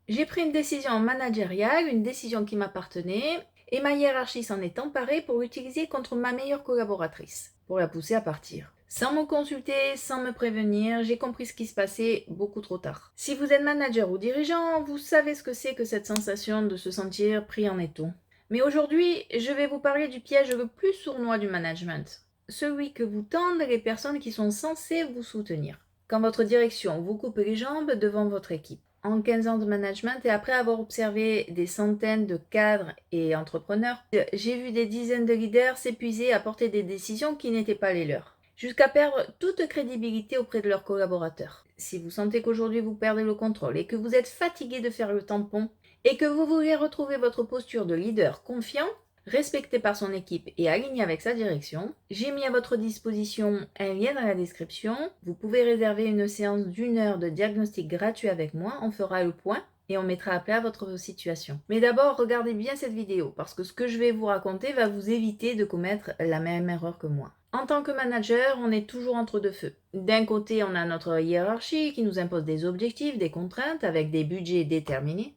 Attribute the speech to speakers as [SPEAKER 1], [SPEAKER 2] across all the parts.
[SPEAKER 1] J'ai pris une décision managériale, une décision qui m'appartenait, et ma hiérarchie s'en est emparée pour l'utiliser contre ma meilleure collaboratrice, pour la pousser à partir. Sans me consulter, sans me prévenir, j'ai compris ce qui se passait beaucoup trop tard. Si vous êtes manager ou dirigeant, vous savez ce que c'est que cette sensation de se sentir pris en étau. Mais aujourd'hui, je vais vous parler du piège le plus sournois du management, celui que vous tendent les personnes qui sont censées vous soutenir. Quand votre direction vous coupe les jambes devant votre équipe. En 15 ans de management et après avoir observé des centaines de cadres et entrepreneurs, j'ai vu des dizaines de leaders s'épuiser à porter des décisions qui n'étaient pas les leurs, jusqu'à perdre toute crédibilité auprès de leurs collaborateurs. Si vous sentez qu'aujourd'hui vous perdez le contrôle et que vous êtes fatigué de faire le tampon et que vous voulez retrouver votre posture de leader confiant, respecté par son équipe et aligné avec sa direction, j'ai mis à votre disposition un lien dans la description. Vous pouvez réserver une séance d'1 heure de diagnostic gratuit avec moi, on fera le point et on mettra à plat votre situation. Mais d'abord, regardez bien cette vidéo parce que ce que je vais vous raconter va vous éviter de commettre la même erreur que moi. En tant que manager, on est toujours entre deux feux. D'un côté, on a notre hiérarchie qui nous impose des objectifs, des contraintes avec des budgets déterminés.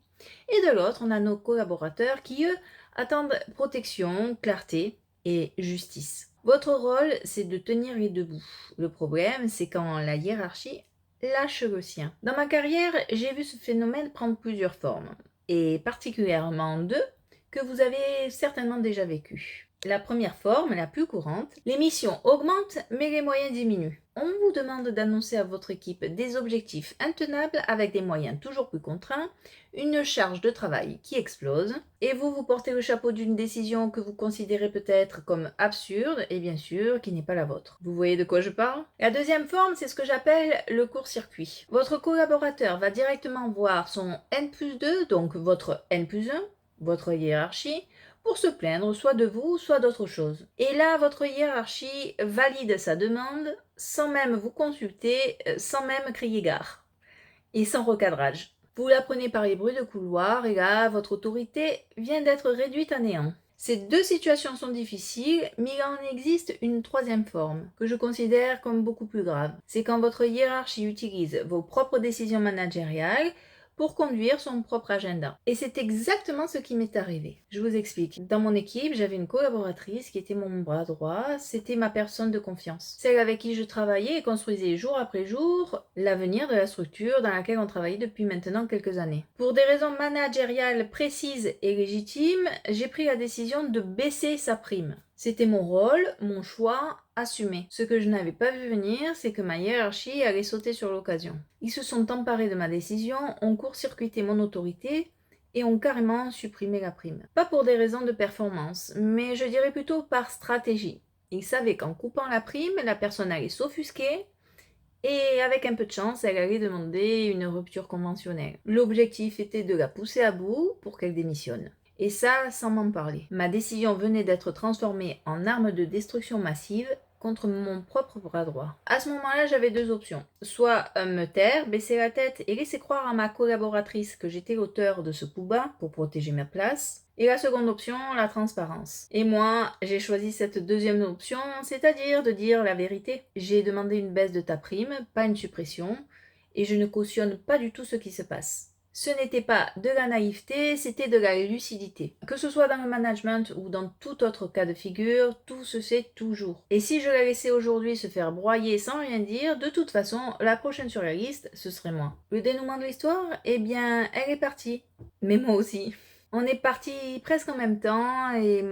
[SPEAKER 1] Et de l'autre, on a nos collaborateurs qui, eux, attendent protection, clarté et justice. Votre rôle, c'est de tenir les deux bouts. Le problème, c'est quand la hiérarchie lâche le sien. Dans ma carrière, j'ai vu ce phénomène prendre plusieurs formes, et particulièrement deux que vous avez certainement déjà vécues. La première forme, la plus courante, les missions augmentent mais les moyens diminuent. On vous demande d'annoncer à votre équipe des objectifs intenables avec des moyens toujours plus contraints, une charge de travail qui explose, et vous portez le chapeau d'une décision que vous considérez peut-être comme absurde et bien sûr qui n'est pas la vôtre. Vous voyez de quoi je parle? La deuxième forme, c'est ce que j'appelle le court-circuit. Votre collaborateur va directement voir son N+2, donc votre N+1, votre hiérarchie, pour se plaindre soit de vous, soit d'autre chose. Et là, votre hiérarchie valide sa demande sans même vous consulter, sans même crier gare, et sans recadrage. Vous la prenez par les bruits de couloir et là, votre autorité vient d'être réduite à néant. Ces deux situations sont difficiles, mais il en existe une troisième forme, que je considère comme beaucoup plus grave. C'est quand votre hiérarchie utilise vos propres décisions managériales pour conduire son propre agenda. Et c'est exactement ce qui m'est arrivé. Je vous explique. Dans mon équipe, j'avais une collaboratrice qui était mon bras droit, c'était ma personne de confiance. Celle avec qui je travaillais et construisais jour après jour l'avenir de la structure dans laquelle on travaillait depuis maintenant quelques années. Pour des raisons managériales précises et légitimes, j'ai pris la décision de baisser sa prime. C'était mon rôle, mon choix, assumé. Ce que je n'avais pas vu venir, c'est que ma hiérarchie allait sauter sur l'occasion. Ils se sont emparés de ma décision, ont court-circuité mon autorité et ont carrément supprimé la prime. Pas pour des raisons de performance, mais je dirais plutôt par stratégie. Ils savaient qu'en coupant la prime, la personne allait s'offusquer et avec un peu de chance, elle allait demander une rupture conventionnelle. L'objectif était de la pousser à bout pour qu'elle démissionne. Et ça, sans m'en parler. Ma décision venait d'être transformée en arme de destruction massive contre mon propre bras droit. À ce moment-là, j'avais deux options. Soit me taire, baisser la tête et laisser croire à ma collaboratrice que j'étais l'auteur de ce coup bas pour protéger ma place. Et la seconde option, la transparence. Et moi, j'ai choisi cette deuxième option, c'est-à-dire de dire la vérité. J'ai demandé une baisse de ta prime, pas une suppression, et je ne cautionne pas du tout ce qui se passe. Ce n'était pas de la naïveté, c'était de la lucidité. Que ce soit dans le management ou dans tout autre cas de figure, tout se sait toujours. Et si je la laissais aujourd'hui se faire broyer sans rien dire, de toute façon, la prochaine sur la liste, ce serait moi. Le dénouement de l'histoire, eh bien, elle est partie. Mais moi aussi. On est partis presque en même temps et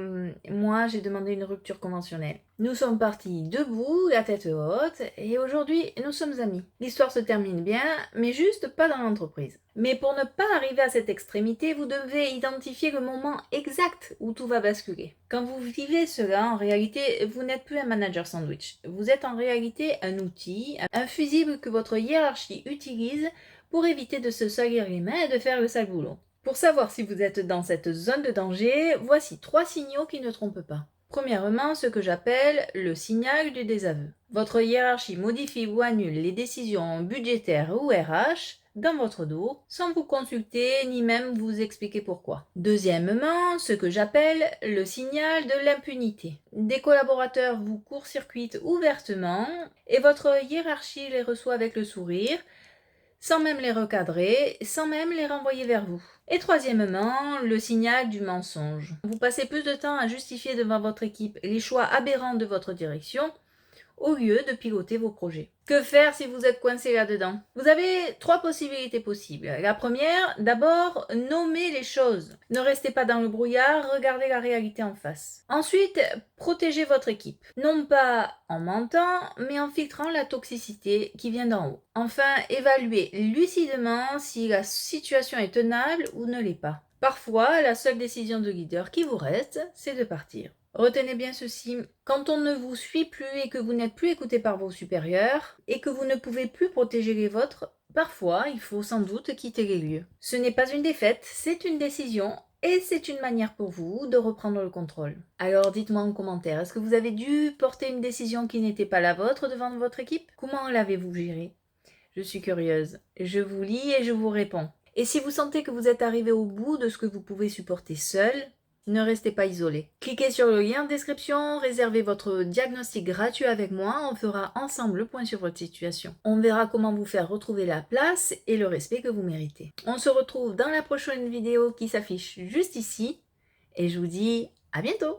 [SPEAKER 1] moi j'ai demandé une rupture conventionnelle. Nous sommes partis debout, la tête haute et aujourd'hui nous sommes amis. L'histoire se termine bien, mais juste pas dans l'entreprise. Mais pour ne pas arriver à cette extrémité, vous devez identifier le moment exact où tout va basculer. Quand vous vivez cela, en réalité, vous n'êtes plus un manager sandwich. Vous êtes en réalité un outil, un fusible que votre hiérarchie utilise pour éviter de se salir les mains et de faire le sale boulot. Pour savoir si vous êtes dans cette zone de danger, voici 3 signaux qui ne trompent pas. Premièrement, ce que j'appelle le signal du désaveu. Votre hiérarchie modifie ou annule les décisions budgétaires ou RH dans votre dos, sans vous consulter ni même vous expliquer pourquoi. Deuxièmement, ce que j'appelle le signal de l'impunité. Des collaborateurs vous court-circuitent ouvertement et votre hiérarchie les reçoit avec le sourire, sans même les recadrer, sans même les renvoyer vers vous. Et troisièmement, le signal du mensonge. Vous passez plus de temps à justifier devant votre équipe les choix aberrants de votre direction au lieu de piloter vos projets. Que faire si vous êtes coincé là-dedans? Vous avez 3 possibilités possibles. La première, d'abord, nommez les choses. Ne restez pas dans le brouillard, regardez la réalité en face. Ensuite, protégez votre équipe. Non pas en mentant, mais en filtrant la toxicité qui vient d'en haut. Enfin, évaluez lucidement si la situation est tenable ou ne l'est pas. Parfois, la seule décision de leader qui vous reste, c'est de partir. Retenez bien ceci, quand on ne vous suit plus et que vous n'êtes plus écouté par vos supérieurs et que vous ne pouvez plus protéger les vôtres, parfois il faut sans doute quitter les lieux. Ce n'est pas une défaite, c'est une décision et c'est une manière pour vous de reprendre le contrôle. Alors dites-moi en commentaire, est-ce que vous avez dû porter une décision qui n'était pas la vôtre devant votre équipe? Comment l'avez-vous gérée? Je suis curieuse, je vous lis et je vous réponds. Et si vous sentez que vous êtes arrivé au bout de ce que vous pouvez supporter seul, ne restez pas isolé. Cliquez sur le lien en description, réservez votre diagnostic gratuit avec moi, on fera ensemble le point sur votre situation. On verra comment vous faire retrouver la place et le respect que vous méritez. On se retrouve dans la prochaine vidéo qui s'affiche juste ici et je vous dis à bientôt!